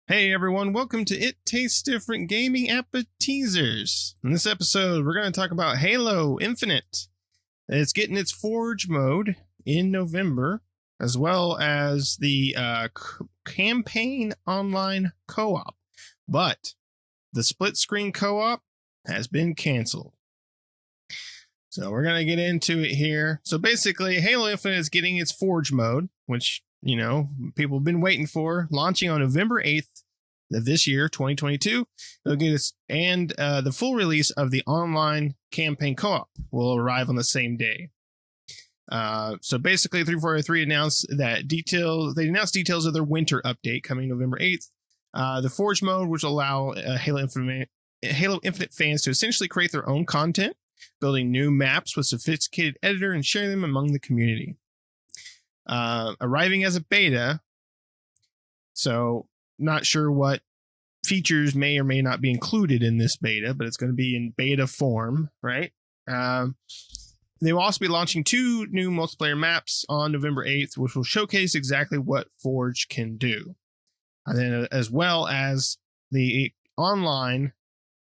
Hey everyone, welcome to It Tastes Different Gaming Appetizers. In this episode, we're going to talk about Halo Infinite. It's getting its Forge mode in November, as well as the campaign online co-op. But the split screen co-op has been canceled. So we're going to get into it here. So basically, Halo Infinite is getting its Forge mode, which, you know, people have been waiting for, launching on November 8th of this year, 2022. It'll get us, and the full release of the online campaign co-op will arrive on the same day. So basically, 343 announced that they announced details of their winter update coming November 8th. The Forge mode, which will allow Halo Infinite fans to essentially create their own content, building new maps with sophisticated editor and sharing them among the community. Arriving as a beta, so not sure what features may or may not be included in this beta, but it's going to be in beta form, right? They will also be launching 2 new multiplayer maps on November 8th, which will showcase exactly what Forge can do. And then as well as the online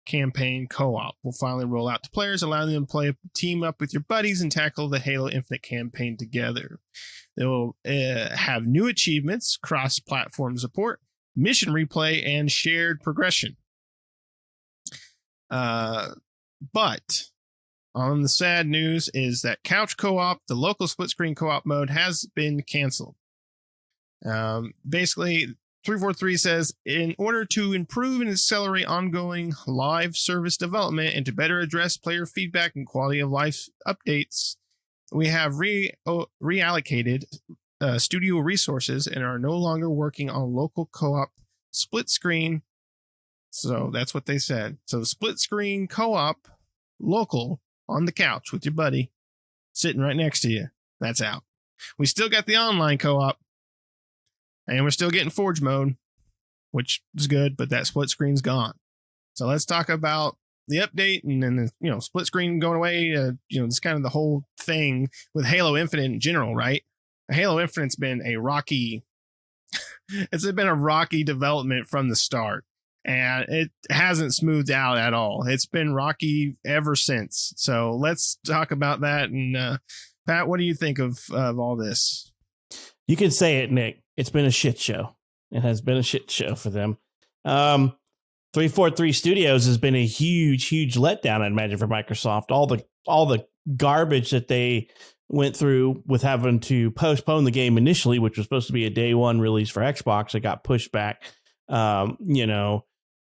campaign co-op will finally roll out to players, allowing them to team up with your buddies and tackle the Halo Infinite campaign together. They'll have new achievements, cross-platform support, mission replay, and shared progression. But on the sad news is that couch co-op, the local split screen co-op mode, has been canceled. Basically, 343 says, in order to improve and accelerate ongoing live service development and to better address player feedback and quality of life updates, we have reallocated studio resources and are no longer working on local co-op split screen. So that's what they said. So the split screen co-op local on the couch with your buddy sitting right next to you, that's out. We still got the online co-op, and we're still getting Forge mode, which is good, but that split screen's gone. So let's talk about the update and then, split screen going away. It's kind of the whole thing with Halo Infinite in general, right? Halo Infinite's been a rocky development from the start, and it hasn't smoothed out at all. It's been rocky ever since. So let's talk about that. And Pat, what do you think of all this? You can say it, Nick. It's been a shit show. It has been a shit show for them. 343 Studios has been a huge letdown, I'd imagine, for Microsoft. All the garbage that they went through with having to postpone the game initially, which was supposed to be a day one release for Xbox, it got pushed back. And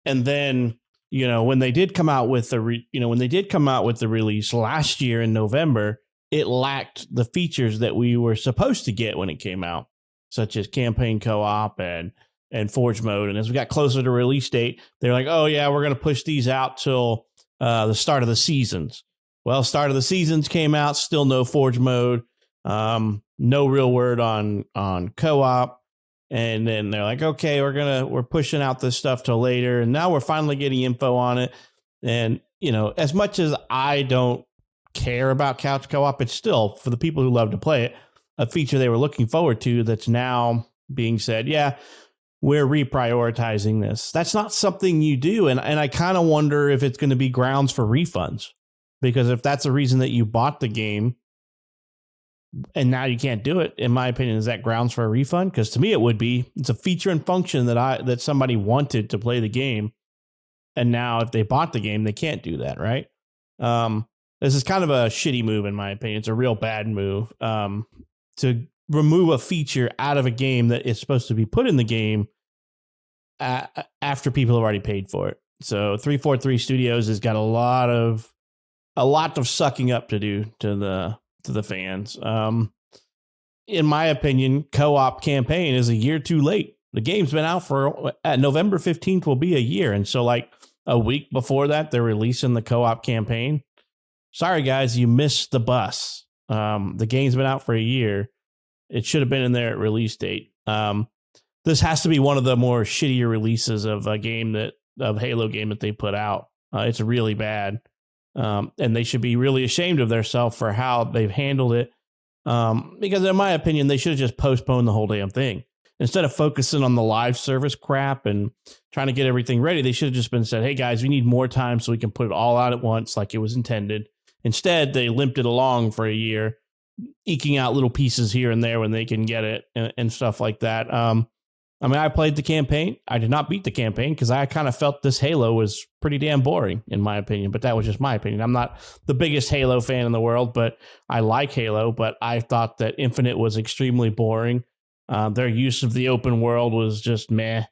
then, when they did come out with the release last year in November, it lacked the features that we were supposed to get when it came out, such as campaign co-op and Forge mode. And as we got closer to release date, they're like, oh yeah, we're going to push these out till the start of the seasons. Well, start of the seasons came out, still no Forge mode, no real word on co-op. And then they're like, okay, we're pushing out this stuff till later. And now we're finally getting info on it. And, as much as I don't care about couch co-op, it's still, for the people who love to play it, a feature they were looking forward to that's now being said, yeah, we're reprioritizing this. That's not something you do. And I kind of wonder if it's going to be grounds for refunds, because if that's the reason that you bought the game and now you can't do it, in my opinion, is that grounds for a refund? Because to me, it would be. It's a feature and function that somebody wanted to play the game. And now if they bought the game, they can't do that, right? This is kind of a shitty move, in my opinion. It's a real bad move to remove a feature out of a game that is supposed to be put in the game after people have already paid for it. So 343 Studios has got a lot of sucking up to do to the fans. In my opinion, co-op campaign is a year too late. The game's been out at November 15th will be a year. And so like a week before that, they're releasing the co-op campaign. Sorry, guys, you missed the bus. The game's been out for a year. It should have been in there at release date. This has to be one of the more shittier releases of a game of Halo game that they put out. It's really bad. And they should be really ashamed of themselves for how they've handled it. Because in my opinion, they should have just postponed the whole damn thing. instead of focusing on the live service crap and trying to get everything ready, they should have just been said, hey guys, we need more time so we can put it all out at once like it was intended. Instead, they limped it along for a year, eking out little pieces here and there when they can get it and stuff like that. I mean, I played the campaign. I did not beat the campaign because I kind of felt this Halo was pretty damn boring, in my opinion. But that was just my opinion. I'm not the biggest Halo fan in the world, but I like Halo. But I thought that Infinite was extremely boring. Their use of the open world was just meh.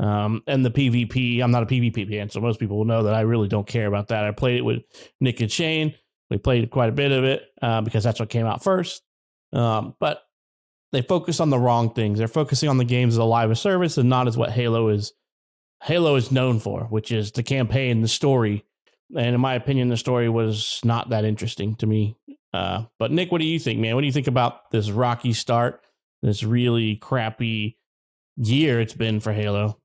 And the PvP, I'm not a PvP fan, so most people will know that I really don't care about that. I played it with Nick and Shane. We played quite a bit of it because that's what came out first. But they focus on the wrong things. They're focusing on the games as a live service and not as what Halo is known for, which is the campaign, the story. And in my opinion, the story was not that interesting to me. But Nick, what do you think, man? What do you think about this rocky start, this really crappy year it's been for Halo?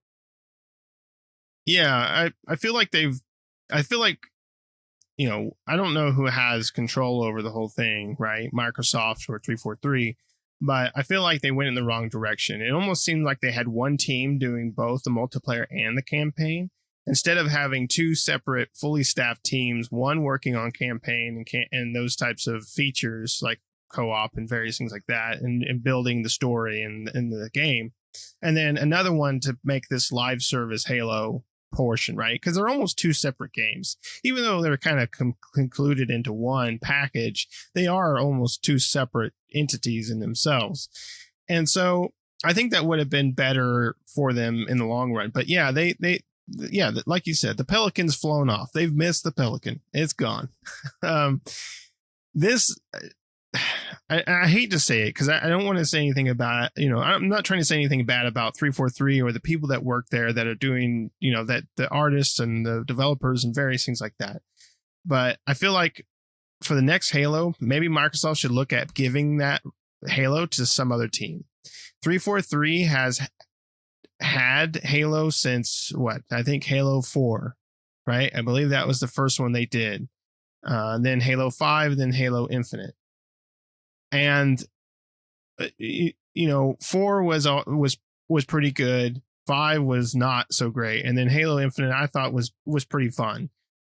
Yeah, I feel like I don't know who has control over the whole thing, right? Microsoft or 343. But I feel like they went in the wrong direction. It almost seemed like they had one team doing both the multiplayer and the campaign, instead of having two separate, fully staffed teams, one working on campaign and those types of features like co-op and various things like that, and building the story and the game, and then another one to make this live service Halo portion, right? Because they're almost two separate games. Even though they're kind of concluded into one package, they are almost two separate entities in themselves. And so I think that would have been better for them in the long run. But yeah, yeah, like you said, the Pelican's flown off. They've missed the Pelican. It's gone. I hate to say it because I don't want to say anything about, I'm not trying to say anything bad about 343 or the people that work there that are doing, that the artists and the developers and various things like that. But I feel like for the next Halo, maybe Microsoft should look at giving that Halo to some other team. 343 has had Halo since I think Halo 4, right? I believe that was the first one they did. Then Halo 5, then Halo Infinite. And 4 was pretty good. 5 was not so great, and then Halo Infinite I thought was pretty fun.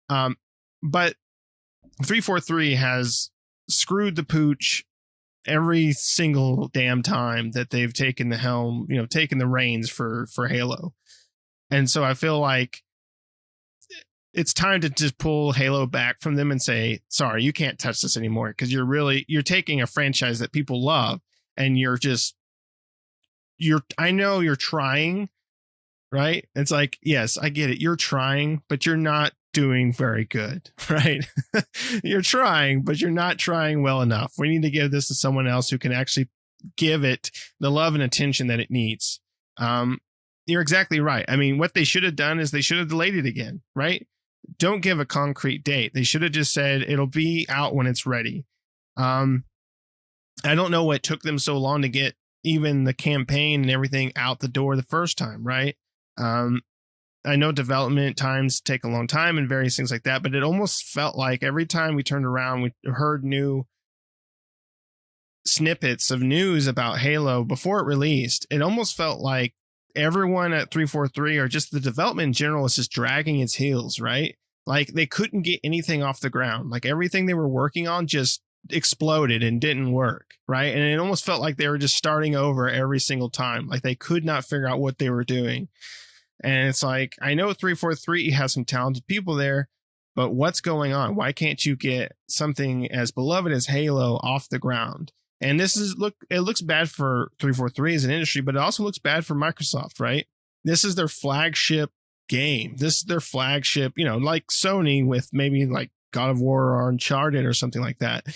But 343 has screwed the pooch every single damn time that they've taken the helm, taken the reins for Halo. And so I feel like it's time to just pull Halo back from them and say, sorry, you can't touch this anymore, because you're taking a franchise that people love and I know you're trying, right? It's like, yes, I get it. You're trying, but you're not doing very good, right? You're trying, but you're not trying well enough. We need to give this to someone else who can actually give it the love and attention that it needs. You're exactly right. I mean, what they should have done is they should have delayed it again, right? Don't give a concrete date. They should have just said it'll be out when it's ready. I don't know what took them so long to get even the campaign and everything out the door the first time, right? I know development times take a long time and various things like that, but it almost felt like every time we turned around, we heard new snippets of news about Halo before it released. It almost felt like everyone at 343 or just the development in general is just dragging its heels, right? Like they couldn't get anything off the ground. Like everything they were working on just exploded and didn't work, right? And it almost felt like they were just starting over every single time. Like they could not figure out what they were doing. And it's like, I know 343 has some talented people there, but what's going on? Why can't you get something as beloved as Halo off the ground? And it looks bad for 343 as an industry, but it also looks bad for Microsoft, right? This is their flagship game. This is their flagship, like Sony with maybe like God of War or Uncharted or something like that,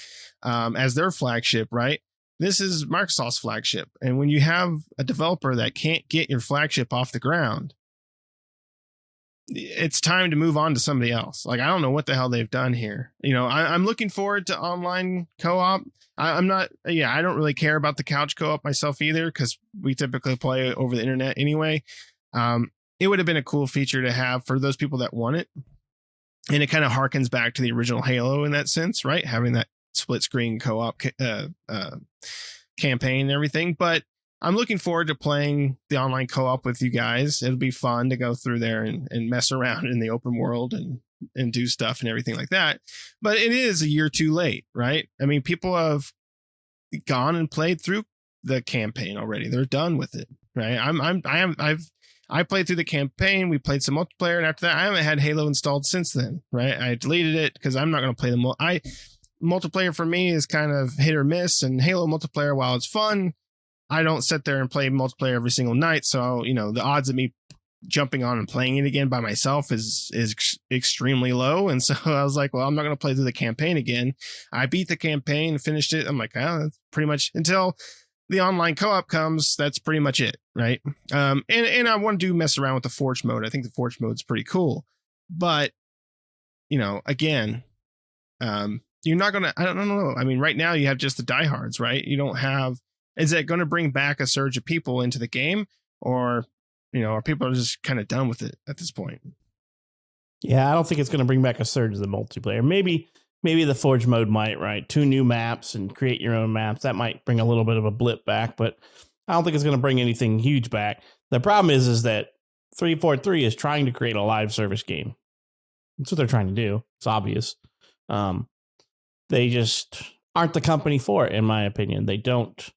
as their flagship, right? This is Microsoft's flagship. And when you have a developer that can't get your flagship off the ground, it's time to move on to somebody else. Like, I don't know what the hell they've done here. I'm looking forward to online co-op. I don't really care about the couch co-op myself either, because we typically play over the internet anyway. It would have been a cool feature to have for those people that want it. And it kind of harkens back to the original Halo in that sense, right? Having that split screen co-op campaign and everything. But I'm looking forward to playing the online co-op with you guys. It'll be fun to go through there and mess around in the open world and do stuff and everything like that. But it is a year too late, right? I mean, people have gone and played through the campaign already. They're done with it, right? I played through the campaign. We played some multiplayer, and after that, I haven't had Halo installed since then, right? I deleted it because I'm not going to play the multiplayer for me is kind of hit or miss, and Halo multiplayer, while it's fun, I don't sit there and play multiplayer every single night. So, the odds of me jumping on and playing it again by myself is extremely low. And so I was like, well, I'm not going to play through the campaign again. I beat the campaign, finished it. I'm like, oh, that's pretty much until the online co-op comes. That's pretty much it. Right. And I want to mess around with the Forge mode. I think the Forge mode is pretty cool, but again, you're not going to, I don't know. I mean, right now you have just the diehards, right? You don't have, is that going to bring back a surge of people into the game, or, or people are just kind of done with it at this point? Yeah, I don't think it's going to bring back a surge of the multiplayer. Maybe the Forge mode might, right? 2 new maps and create your own maps. That might bring a little bit of a blip back, but I don't think it's going to bring anything huge back. The problem is that 343 is trying to create a live service game. That's what they're trying to do. It's obvious. They just aren't the company for it, in my opinion. They don't.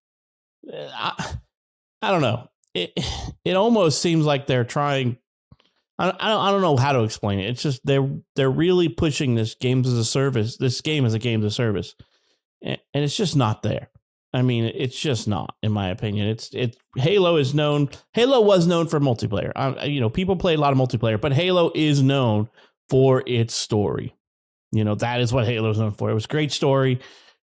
I don't know. It almost seems like they're trying. I don't know how to explain it. It's just they're really pushing this games as a service. This game as a games as a service, and it's just not there. I mean, it's just not, in my opinion. Halo was known for multiplayer. People play a lot of multiplayer, but Halo is known for its story. That is what Halo is known for. It was great story,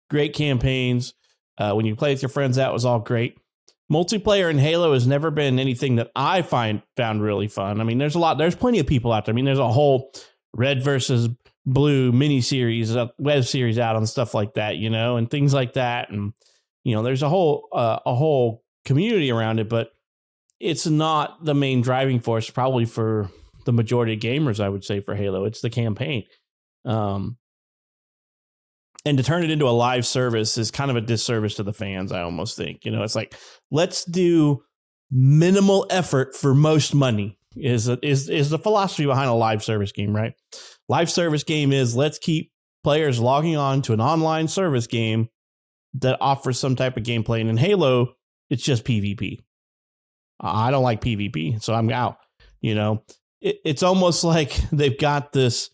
great campaigns. When you play with your friends, that was all great. Multiplayer in Halo has never been anything that I found really fun. I mean, there's plenty of people out there. I mean, there's a whole Red versus Blue miniseries, web series out on stuff like that, and things like that. And, there's a whole community around it, but it's not the main driving force probably for the majority of gamers, I would say, for Halo. It's the campaign. And to turn it into a live service is kind of a disservice to the fans, I almost think. It's like, let's do minimal effort for most money is the philosophy behind a live service game, right? Live service game is let's keep players logging on to an online service game that offers some type of gameplay. And in Halo, it's just PvP. I don't like PvP, so I'm out. It's almost like they've got this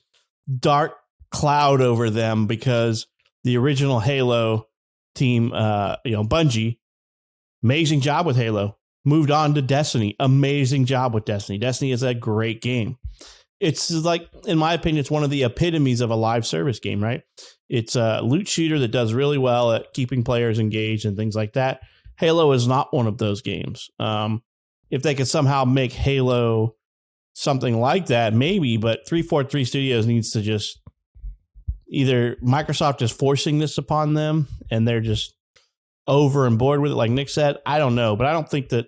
dark cloud over them because the original Halo team, Bungie, amazing job with Halo. Moved on to Destiny, amazing job with Destiny. Destiny is a great game. It's like, in my opinion, it's one of the epitomes of a live service game, right? It's a loot shooter that does really well at keeping players engaged and things like that. Halo is not one of those games. If they could somehow make Halo something like that, maybe, but 343 Studios needs to just either Microsoft is forcing this upon them and they're just over and bored with it, like Nick said. I don't know, but I don't think that.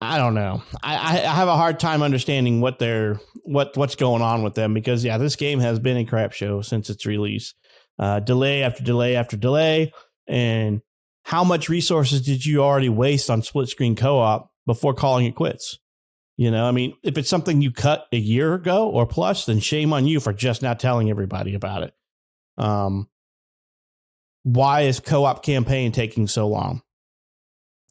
I don't know. I have a hard time understanding what's going on with them because this game has been a crap show since its release. Delay after delay after delay, and how much resources did you already waste on split screen co-op before calling it quits? I mean, if it's something you cut a year ago or plus, then shame on you for just not telling everybody about it. Why is co-op campaign taking so long?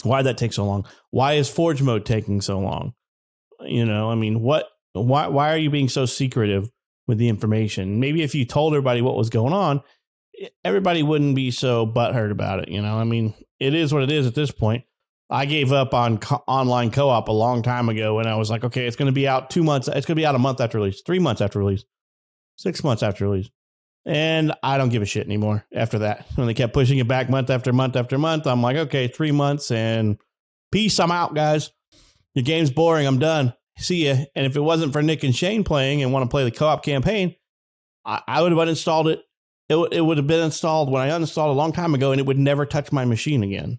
Why did that take so long? Why is Forge mode taking so long? I mean, why are you being so secretive with the information? Maybe if you told everybody what was going on, everybody wouldn't be so butthurt about it. I mean, it is what it is at this point. I gave up on online co-op a long time ago when I was like, okay, it's going to be out 2 months. It's going to be out a month after release, 3 months after release, 6 months after release. And I don't give a shit anymore after that. When they kept pushing it back month after month after month, I'm like, okay, 3 months and peace. I'm out, guys. Your game's boring. I'm done. See ya. And if it wasn't for Nick and Shane playing and want to play the co-op campaign, I would have uninstalled it. It would have been installed when I uninstalled a long time ago, and it would never touch my machine again.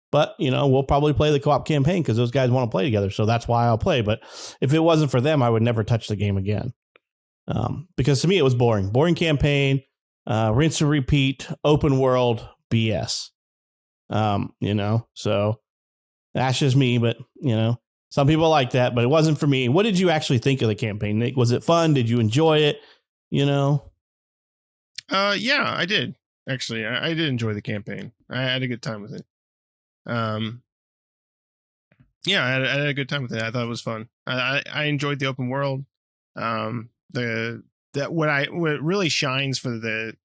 But, we'll probably play the co-op campaign because those guys want to play together. So that's why I'll play. But if it wasn't for them, I would never touch the game again. Because to me, it was boring. Boring campaign, rinse and repeat, open world, BS. So that's just me, but some people like that, but it wasn't for me. What did you actually think of the campaign, Nick? Was it fun? Did you enjoy it? Yeah, I did. Actually, I did enjoy the campaign. I had a good time with it. Yeah, I had a good time with it. I thought it was fun. I enjoyed the open world. What really shines for the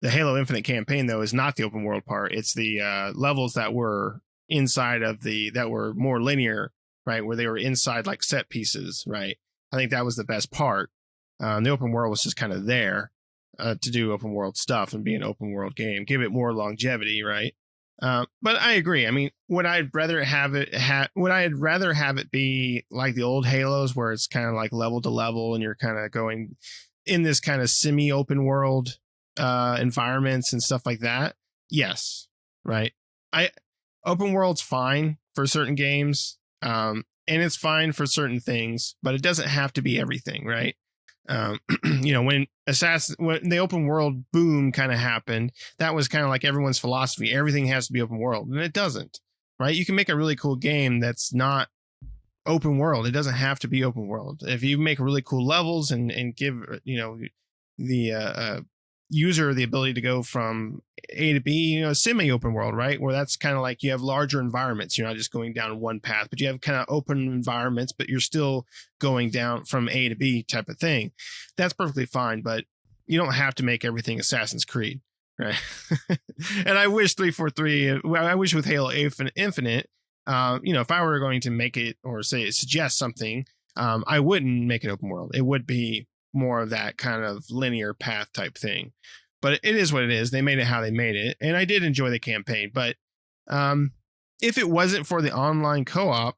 Halo Infinite campaign, though, is not the open world part. It's the levels that were inside of that were more linear, right? Where they were inside like set pieces, right? I think that was the best part. The open world was just kind of there to do open world stuff and be an open world game, give it more longevity, right? But I agree. I mean, would I rather have it be like the old Halos, where it's kind of like level to level, and you're kind of going in this kind of semi-open world environments and stuff like that? Yes, right. Open world's fine for certain games, and it's fine for certain things, but it doesn't have to be everything, right? When the open world boom kind of happened, that was kind of like everyone's philosophy. Everything has to be open world, and it doesn't, right? You can make a really cool game that's not open world. It doesn't have to be open world. If you make really cool levels and give the user the ability to go from A to B, semi-open world, right? Where that's kind of like you have larger environments. You're not just going down one path, but you have kind of open environments, but you're still going down from A to B type of thing. That's perfectly fine, but you don't have to make everything Assassin's Creed, right? And I wish 343, I wish with Halo Infinite, if I were going to make it or suggest something, I wouldn't make it open world. It would be more of that kind of linear path type thing, but it is what it is. They made it how they made it, and I did enjoy the campaign. But if it wasn't for the online co-op,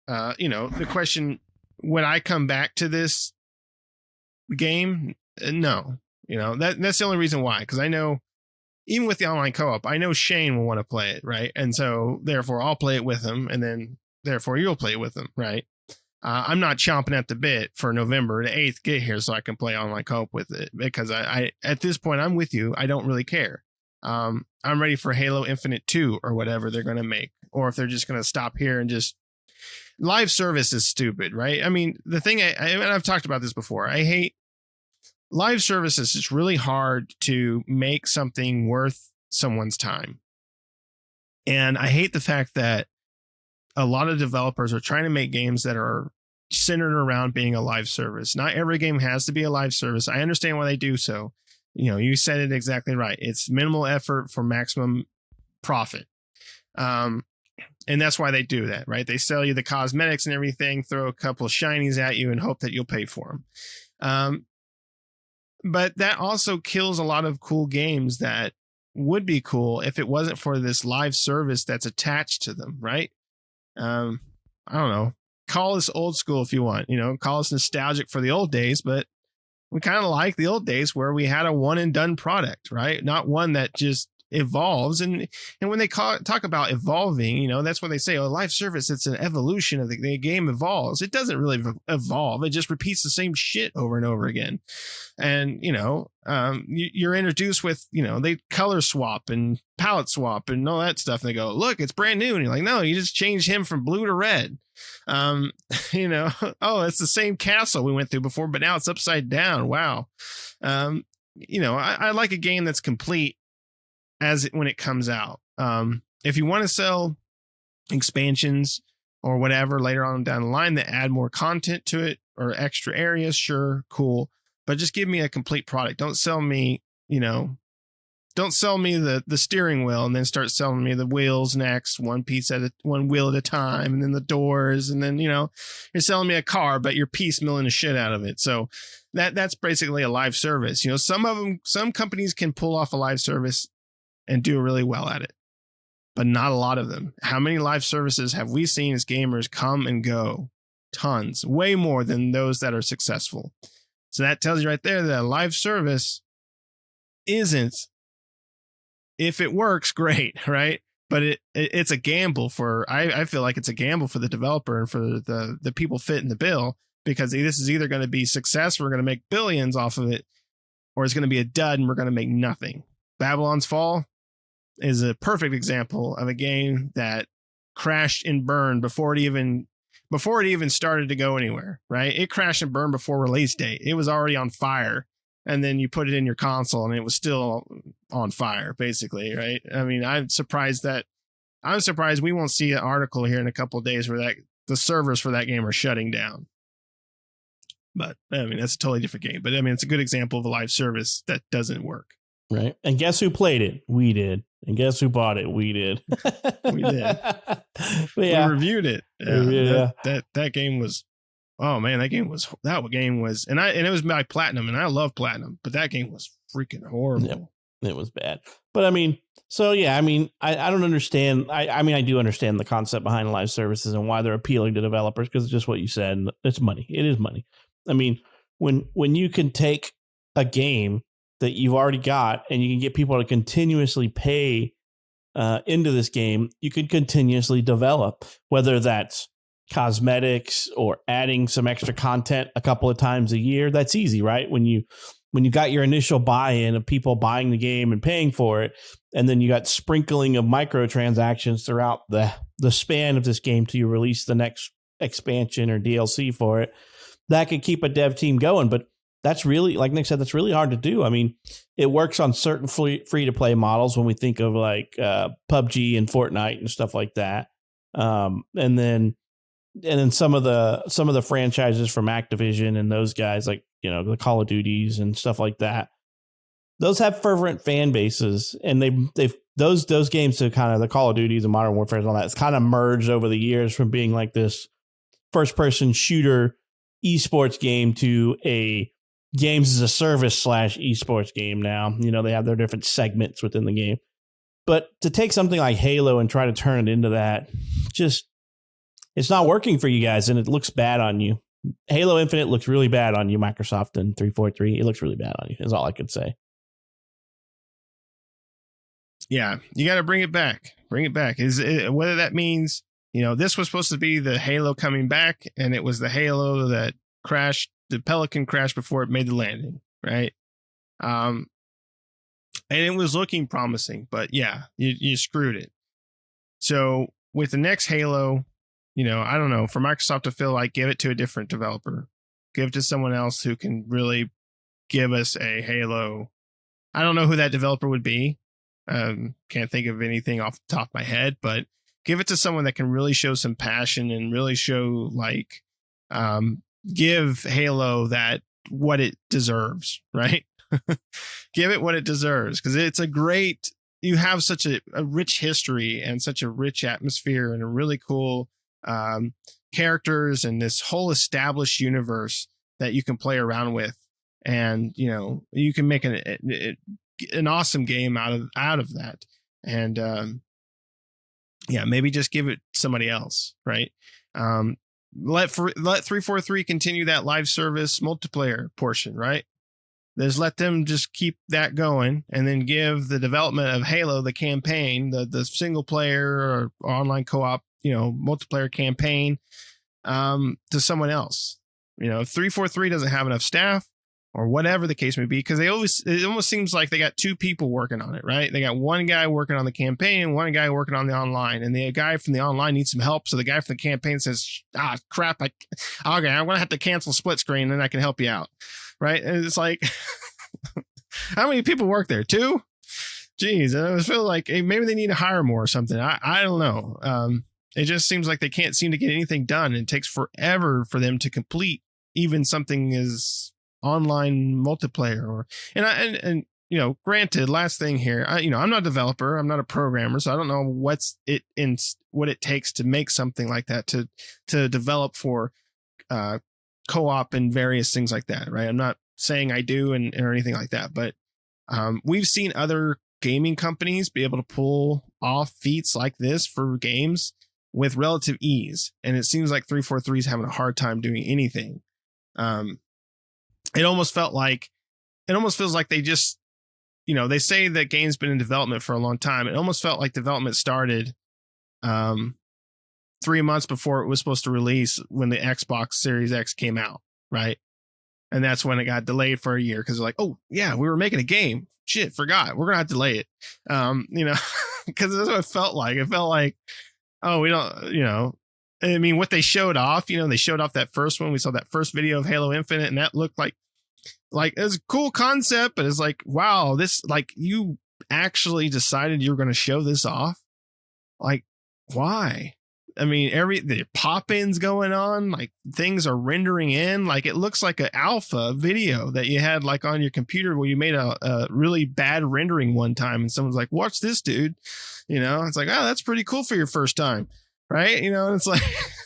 the question, would I come back to this game? No. That's the only reason why, because I know even with the online co-op, I know Shane will want to play it, right? And so therefore I'll play it with him, and then therefore you'll play it with him, right? I'm not chomping at the bit for November the 8th get here so I can play online co-op with it, because I at this point, I'm with you. I don't really care. I'm ready for Halo Infinite 2 or whatever they're going to make, or if they're just going to stop here and just live service is stupid, right? I mean, the thing and I've talked about this before. I hate live services. It's really hard to make something worth someone's time. And I hate the fact that a lot of developers are trying to make games that are centered around being a live service. Not every game has to be a live service. I understand why they do so. You said it exactly right. It's minimal effort for maximum profit. And that's why they do that, right? They sell you the cosmetics and everything, throw a couple of shinies at you and hope that you'll pay for them. But that also kills a lot of cool games that would be cool if it wasn't for this live service that's attached to them, right? I don't know. Call us old school if you want, call us nostalgic for the old days, but we kind of like the old days where we had a one and done product, right? Not one that just evolves. And when they talk about evolving, that's when they say, live service, it's an evolution of the game evolves. It doesn't really evolve. It just repeats the same shit over and over again. And, you're introduced with, they color swap and palette swap and all that stuff. And they go, look, it's brand new. And you're like, no, you just changed him from blue to red. Oh, it's the same castle we went through before, but now it's upside down. Wow. I like a game that's complete when it comes out. If you want to sell expansions or whatever later on down the line that add more content to it or extra areas, sure, cool. But just give me a complete product. Don't sell me, don't sell me the steering wheel and then start selling me the wheels next, one wheel at a time, and then the doors, and then you're selling me a car, but you're piecemealing the shit out of it. So that's basically a live service. Some companies can pull off a live service and do really well at it, but not a lot of them. How many live services have we seen as gamers come and go? Tons, way more than those that are successful. So that tells you right there that a live service isn't, if it works, great, right? But it's a gamble I feel like it's a gamble for the developer and for the people fitting the bill, because this is either going to be success, we're going to make billions off of it, or it's going to be a dud and we're going to make nothing. Babylon's Fall, is a perfect example of a game that crashed and burned before it even started to go anywhere, right? It crashed and burned before release date. It was already on fire. And then you put it in your console and it was still on fire, basically, right? I mean, I'm surprised we won't see an article here in a couple of days where the servers for that game are shutting down. But I mean, that's a totally different game. But I mean, it's a good example of a live service that doesn't work. Right. And guess who played it? We did. And guess who bought it? We did. We did. Yeah. We reviewed it. That game was, oh man, that game was, and it was by Platinum, and I love Platinum, but that game was freaking horrible. Yep. It was bad. But I mean, so yeah, I mean, I don't understand. I mean, I do understand the concept behind live services and why they're appealing to developers, because it's just what you said. It's money. It is money. I mean, when you can take a game that you've already got and you can get people to continuously pay into this game, you can continuously develop, whether that's cosmetics or adding some extra content a couple of times a year. That's easy, right? When you got your initial buy-in of people buying the game and paying for it, and then you got sprinkling of microtransactions throughout the span of this game till you release the next expansion or DLC for it, that could keep a dev team going. But that's really, like Nick said, that's really hard to do. I mean, it works on certain free-to-play models when we think of like PUBG and Fortnite and stuff like that. And then some of the franchises from Activision and those guys, like, you know, the Call of Duties and stuff like that, those have fervent fan bases, and they've those games to kind of the Call of Duties and Modern Warfare and all that, it's kind of merged over the years from being like this first-person shooter esports game to a games as a service / esports game now. You know, they have their different segments within the game. But to take something like Halo and try to turn it into that, just, it's not working for you guys, and it looks bad on you. Halo Infinite looks really bad on you, Microsoft and 343. It looks really bad on you, is all I could say. Yeah, you got to bring it back. Bring it back. Whether that means, you know, this was supposed to be the Halo coming back, and it was the Halo that crashed, the Pelican crashed before it made the landing, right? And it was looking promising, but yeah, you screwed it. So with the next Halo, you know, I don't know, for Microsoft to feel like, give it to a different developer, give it to someone else who can really give us a Halo. I don't know who that developer would be. Can't think of anything off the top of my head, but give it to someone that can really show some passion and really show, like, give Halo what it deserves, right? Give it what it deserves, because it's you have such a rich history and such a rich atmosphere and a really cool characters and this whole established universe that you can play around with, and you know, you can make an awesome game out of that. And yeah, maybe just give it somebody else, right? Let 343 continue that live service multiplayer portion, right? Just let them just keep that going, and then give the development of Halo, the campaign, the single player or online co-op, you know, multiplayer campaign, to someone else. You know, if 343 doesn't have enough staff or whatever the case may be, because it almost seems like they got two people working on it, right? They got one guy working on the campaign and one guy working on the online, and the guy from the online needs some help. So the guy from the campaign says, crap, okay, I'm going to have to cancel Split Screen, and I can help you out. Right. And it's like, how many people work there? 2? Geez. I feel like maybe they need to hire more or something. I don't know. It just seems like they can't seem to get anything done. It takes forever for them to complete even something as online multiplayer and you know, granted, last thing here, I'm not a developer, I'm not a programmer, so I don't know what it takes to make something like that, to develop for co-op and various things like that, right? I'm not saying I do or anything like that, but we've seen other gaming companies be able to pull off feats like this for games with relative ease, and it seems like 343 is having a hard time doing anything. It almost feels like they just, you know, they say that game's been in development for a long time. It almost felt like development started 3 months before it was supposed to release, when the Xbox Series X came out, right? And that's when it got delayed for a year because they're like, oh, yeah, we were making a game. Shit, forgot. We're going to have to delay it. Because that's what it felt like. It felt like, oh, we don't, I mean, what they showed off, they showed off that first one. We saw that first video of Halo Infinite, and that looked like it was a cool concept, but it's like, wow, this, like, you actually decided you were going to show this off. Like, why? I mean, the pop-ins going on, like things are rendering in, like it looks like an alpha video that you had like on your computer where you made a really bad rendering one time and someone's like, watch this, dude. It's like, oh, that's pretty cool for your first time. Right. It's like,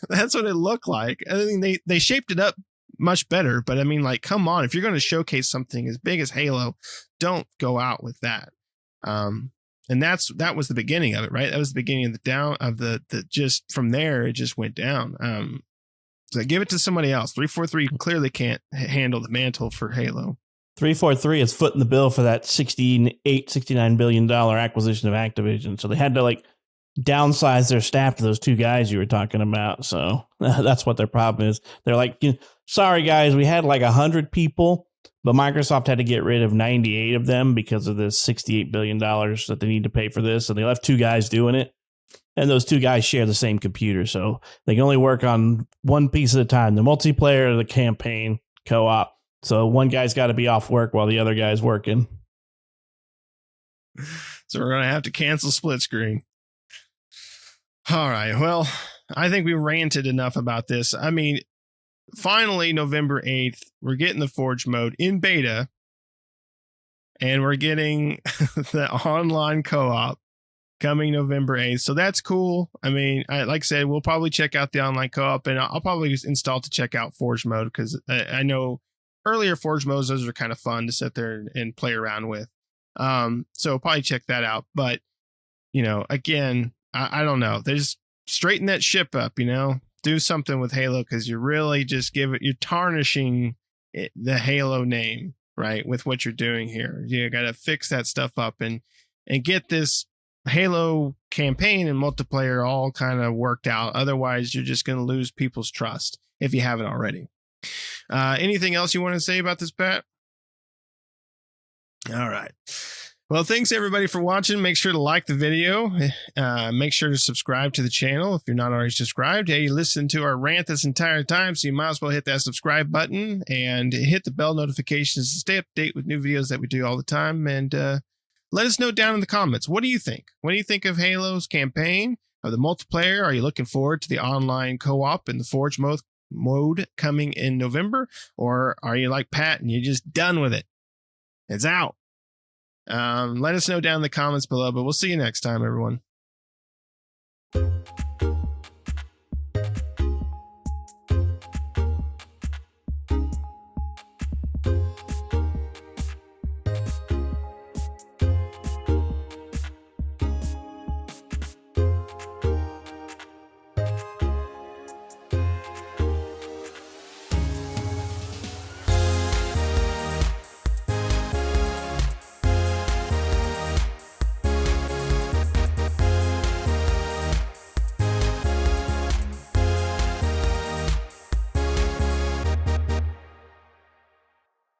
that's what it looked like. I think they shaped it up much better, but I mean, like, come on, if you're going to showcase something as big as Halo, don't go out with that. And that was the beginning of it, right? That was the beginning of the just from there, it just went down. So give it to somebody else. 343 clearly can't handle the mantle for Halo. 343 is footing the bill for that $69 billion acquisition of Activision. So they had to like downsize their staff to those two guys you were talking about. So that's what their problem is. They're like, sorry guys, we had like 100 people. But Microsoft had to get rid of 98 of them because of the $68 billion that they need to pay for this. And they left two guys doing it. And those two guys share the same computer. So they can only work on one piece at a time, the multiplayer or the campaign co-op. So one guy's got to be off work while the other guy's working. So we're going to have to cancel Split Screen. All right. Well, I think we ranted enough about this. I mean, finally, November 8th, we're getting the Forge mode in beta, and we're getting the online co-op coming November 8th. So that's cool. I mean, like I said, we'll probably check out the online co-op, and I'll probably install to check out Forge mode because I know earlier Forge modes, those are kind of fun to sit there and play around with. So I'll probably check that out. But, again, I don't know. They just straighten that ship up, do something with Halo because you're really just you're tarnishing the Halo name, right? With what you're doing here. You got to fix that stuff up and get this Halo campaign and multiplayer all kind of worked out. Otherwise, you're just going to lose people's trust if you haven't already. Anything else you want to say about this, Pat? All right. Well, thanks everybody for watching. Make sure to like the video. Make sure to subscribe to the channel if you're not already subscribed. Hey, you listened to our rant this entire time, so you might as well hit that subscribe button and hit the bell notifications to stay up to date with new videos that we do all the time. And let us know down in the comments. What do you think? What do you think of Halo's campaign, of the multiplayer? Are you looking forward to the online co-op and the Forge mode coming in November? Or are you like Pat and you're just done with it? It's out. Let us know down in the comments below, but we'll see you next time, everyone.